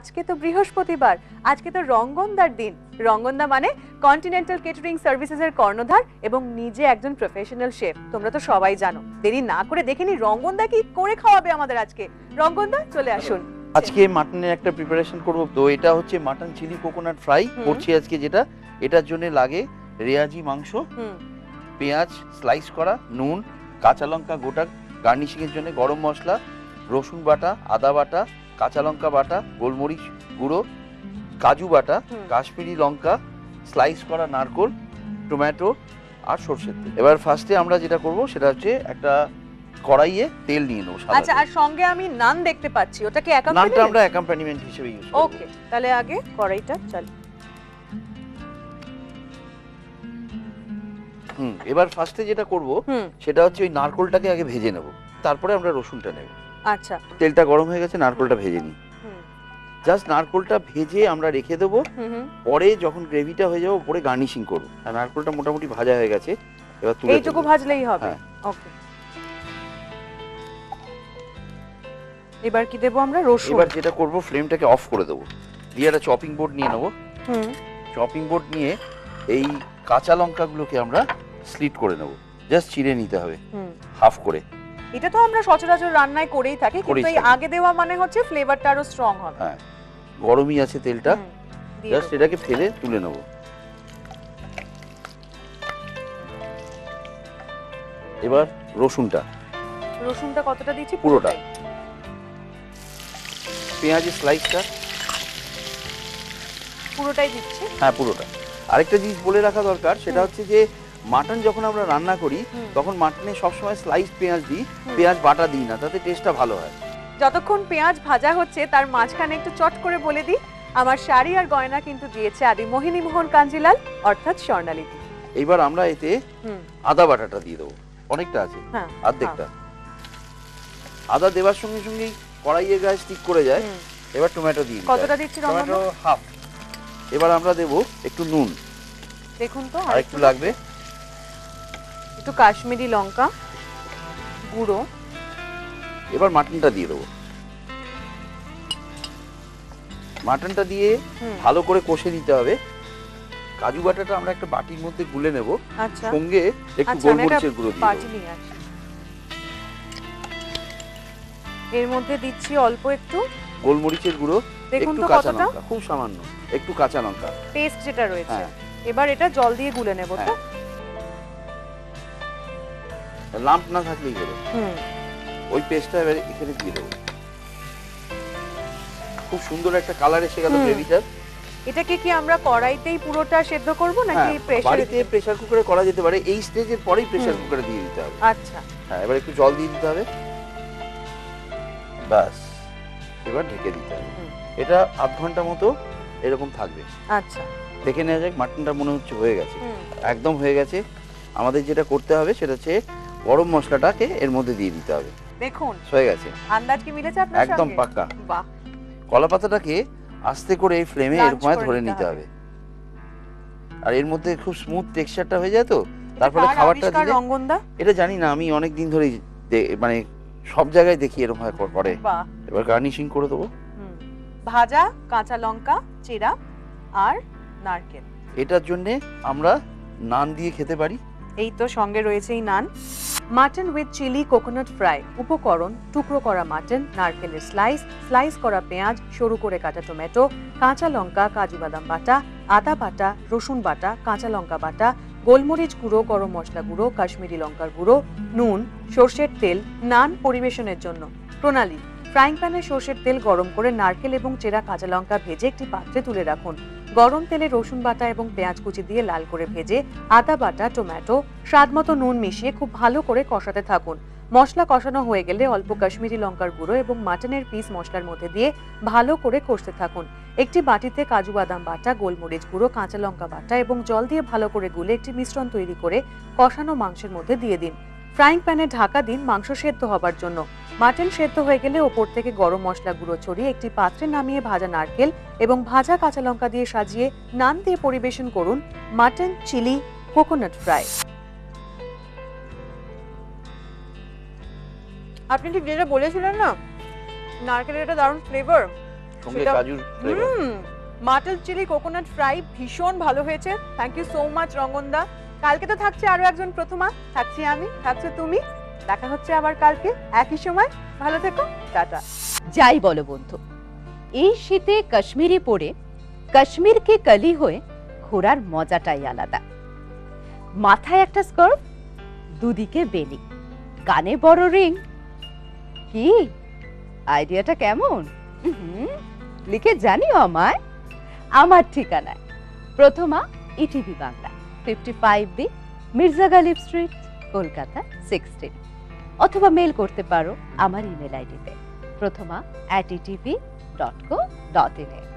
আজকে তো বৃহস্পতিবার, আজকে তো রঙ্গনদার দিন। রঙ্গনদা মানে কন্টিনেন্টাল কেটারিং সার্ভিসেস এর কর্ণধার এবং নিজে একজন প্রফেশনাল শেফ। তোমরা তো সবাই জানো। দেরি না করে দেখে নি রঙ্গনদা কি করে খাওয়াবে আমাদের আজকে। রঙ্গনদা চলে আসুন। আজকে মাটনের একটা প্রিপারেশন করব। তো এটা হচ্ছে মাটন চিলি কোকোনাট ফ্রাই করছি আজকে, যেটা এটার জন্য লাগে রেয়াজি মাংস, পেঁয়াজ স্লাইস করা, নুন, কাঁচা লঙ্কা গোটা, গার্নিশিং এর জন্য গরম মশলা, রসুন বাটা, আদা বাটা, কাঁচা লঙ্কা বাটা, গোলমরিচ গুঁড়ো, কাজু বাটা, কাশ্মীরি লঙ্কা, স্লাইস করা নারকোল, টমেটো আর সরষের তেল। এবার ফার্স্টে আমরা যেটা করব সেটা হচ্ছে একটা কড়াইয়ে তেল নিয়ে নেব। আচ্ছা, আর সঙ্গে আমি নান দেখতে পাচ্ছি, ওটা কি অ্যাকম্পানিমেন্ট? নানটা আমরা অ্যাকম্পানিমেন্ট হিসেবে ইউজ করব। ওকে, তাহলে আগে কড়াইটা চালু। এবার ফার্স্টে যেটা করব সেটা হচ্ছে ওই নারকোলটাকে আগে ভেজে নেব, তারপরে আমরা রসুনটা নেব। আচ্ছা, তেলটা গরম হয়ে গেছে, নারকোলটা ভেজে নিই। জাস্ট নারকোলটা ভেজে আমরা রেখে দেবো, পরে যখন গ্রেভিটা হয়ে যাবে পরে গার্নিশিং করব। আর নারকোলটা মোটামুটি ভাজা হয়ে গেছে, এবার তুলে এইটুকু ভাজলেই হবে। ওকে, এবার কি দেব আমরা? রসুন। এবার যেটা করব ফ্লেমটাকে অফ করে দেবো, দিয়ে একটা চপিং বোর্ড নিয়ে নেব। চপিং বোর্ড নিয়ে এই কাঁচা লঙ্কাগুলোকে আমরা স্লিট করে নেব, জাস্ট চিড়ে নিতে হবে হাফ করে। এটা তো আমরা সচরাচর রান্নায় করেই থাকি, কিন্তু এই আগে দেওয়া মানে হচ্ছে ফ্লেভারটা আরো স্ট্রং হবে। হ্যাঁ, গরমই আছে তেলটা, জাস্ট এটাকে ফেলে তুলে নেব। এবার রসুনটা কতটা দিচ্ছি? পুরোটা। পেঁয়াজের স্লাইসটা পুরোটাই দিচ্ছি। হ্যাঁ, পুরোটা। আরেকটা জিনিস বলে রাখা দরকার, সেটা হচ্ছে যে মাটন যখন আমরা রান্না করি তখন মাটনে সবসময় স্লাইস পেঁয়াজ দিই, পেঁয়াজ বাটা দিই না, তাতে টেস্টটা ভালো হয়। যতক্ষণ পেঁয়াজ ভাজা হচ্ছে তার মাঝখানে একটু চট করে বলে দিই, আমার শাড়ি আর গয়না কিন্তু দিয়েছে আদি মোহিনী মোহন কাঞ্জিলাল অর্থাৎ স্বর্ণালীদি। এইবার আমরা এতে আদা বাটাটা দিয়ে দেবো, অনেকটা আছে, অর্ধেকটা। আদা দেওয়ার সঙ্গে সঙ্গেই কড়াইয়ের গায়ে স্টিক করে যায়। এবার টমেটো দিয়ে দিই। কতটা দিচ্ছি? Tomato half. এবার আমরা দেব একটু নুন, দেখুন তো আর একটু লাগবে, একটু কাশ্মীরি লঙ্কা গুঁড়ো। এবার মাটনটা দিয়ে দেবো। মাটনটা দিয়ে ভালো করে কষে নিতে হবে। কাজু বাটাটা আমরা একটা বাটির মধ্যে গুলে নেব। আচ্ছা, সঙ্গে একটু গোলমরিচের গুঁড়ো দিয়ে দেব। এর মধ্যে দিচ্ছি অল্প একটু গোলমরিচের গুঁড়ো, একটু কাঁচা লঙ্কা, খুব সামান্য একটু কাঁচা লঙ্কা পেস্ট যেটা রয়েছে। এবার এটা জল দিয়ে গুলে নেব। তো লাম্প না থাকলেই হলো। ওই পেস্টটা এবার এখানে দিয়ে দেবো। খুব সুন্দর একটা কালার এসে গেল গ্রেভিটার। এটাকে কি আমরা কড়াইতেই পুরোটা সেদ্ধ করব নাকি বাড়িতে প্রেসার কুকারে করা যেতে পারে, এই স্টেজের পরেই প্রেসার কুকারে দিয়ে দিতে হবে। আচ্ছা, হ্যাঁ, এবার একটু জল দিয়ে দিতে হবে, বাস। এবার ঢেকে দিতে হবে। এটা আধ ঘন্টা মতো এরকম থাকবে। আচ্ছা, দেখে নেওয়া যাক। মাটনটা মনে হচ্ছে হয়ে গেছে, একদম হয়ে গেছে। আমাদের যেটা করতে হবে সেটা হচ্ছে গরম মশলাটাকে এর মধ্যে দিয়ে দিতে হবে। দেখুন হয়ে গেছে। আন্দাজ কি মিলেছে আপনার সঙ্গে? একদম পাক্কা। বাহ। কলা পাতাটাকে আস্তে করে এই ফ্লেমে এরকম ধরে নিতে হবে, আর এর মধ্যে খুব স্মুথ টেক্সচারটা হয়ে যায়। তো তারপরে খাবারটা দিলে, এটা জানি না, আমি অনেক দিন ধরে মানে সব জায়গায় দেখি এরকম হয় করে। এবার গার্নিশিং করে দেবো। ভাজা কাঁচা লঙ্কা চিরা আর নারকেল। এটার জন্য আমরা নান দিয়ে খেতে পারি। এই তো সঙ্গে রয়েছে এই naan. Mutton with chilli coconut fry. উপকরণ: টুকরো করা মাটন, নারকেলের স্লাইস করা পেঁয়াজ, সরু করে কাটা টমেটো, কাঁচা লঙ্কা, কাজু বাদাম বাটা, আদা বাটা, রসুন বাটা, কাঁচা লঙ্কা বাটা, গোলমরিচ গুঁড়ো, গরম মশলা গুঁড়ো, কাশ্মীরি লঙ্কার গুঁড়ো, নুন, সর্ষের তেল। নান পরিবেশনের জন্য প্রণালী: ফ্রাইং প্যানে সর্ষের তেল গরম করে নারকেল এবং চেরা কাঁচা লঙ্কা ভেজে একটি পাত্রে তুলে রাখুন। গরম তেলে রসুন বাটা এবং পেঁয়াজ কুচি দিয়ে লাল করে ভেজে আদা বাটা, টমেটো, স্বাদমতো নুন মিশিয়ে খুব ভালো করে কষাতে থাকুন। মশলা কষানো হয়ে গেলে অল্প কাশ্মীরি লঙ্কার গুঁড়ো এবং মাটনের পিস মশলার মধ্যে দিয়ে ভালো করে কষতে থাকুন। একটি বাটিতে কাজু বাদাম বাটা, গোলমরিচ গুঁড়ো, কাঁচা লঙ্কা বাটা এবং জল দিয়ে ভালো করে গুলে একটি মিশ্রণ তৈরি করে কষানো মাংসের মধ্যে দিয়ে দিন। ফ্রাইং প্যানে ঢাকা দিন মাংস সেদ্ধ হবার জন্য। মাটন সেদ্ধ হয়ে গেলে ওপর থেকে গরম মশলা গুঁড়ো ছড়িয়ে একটি পাত্রে নামিয়ে ভাজা নারকেল এবং ভাজা কাঁচা লঙ্কা দিয়ে সাজিয়ে নান দিয়ে পরিবেশন করুন মাটন চিলি কোকোনাট ফ্রাই। আপনি ঠিক যেটা বলেছিলেন না, নারকেলের একটা দারুণ ফ্লেভার, সঙ্গে সেটা- কাজুর flavour. Mutton chilli coconut fry ভীষণ ভালো হয়েছে। থ্যাংক ইউ সো মাচ রঙ্গনদা। কালকে তো থাকছে আরো একজন প্রথমা, থাকছি আমি, থাকছো তুমি। দেখা হচ্ছে আবার কালকে একই সময়। ভালো থেকো, টাটা। যাই বলো বন্ধু, এই শীতে কাশ্মীরি পরে কাশ্মীরকে কালি হয়ে ঘোরার মজাটাই আলাদা। মাথায় একটা স্কার্ফ, দুদিকে বেলি, কানে বড় রিং। কি আইডিয়াটা কেমন? লিখে জানিও আমায়। আমার ঠিকানায় Prathama, ETV Bangla, 55B Mirza Ghalib street, Kolkata 16। অথবা মেল করতে পারো আমার ইমেল আইডিতে প্রথমা@etv.co.in।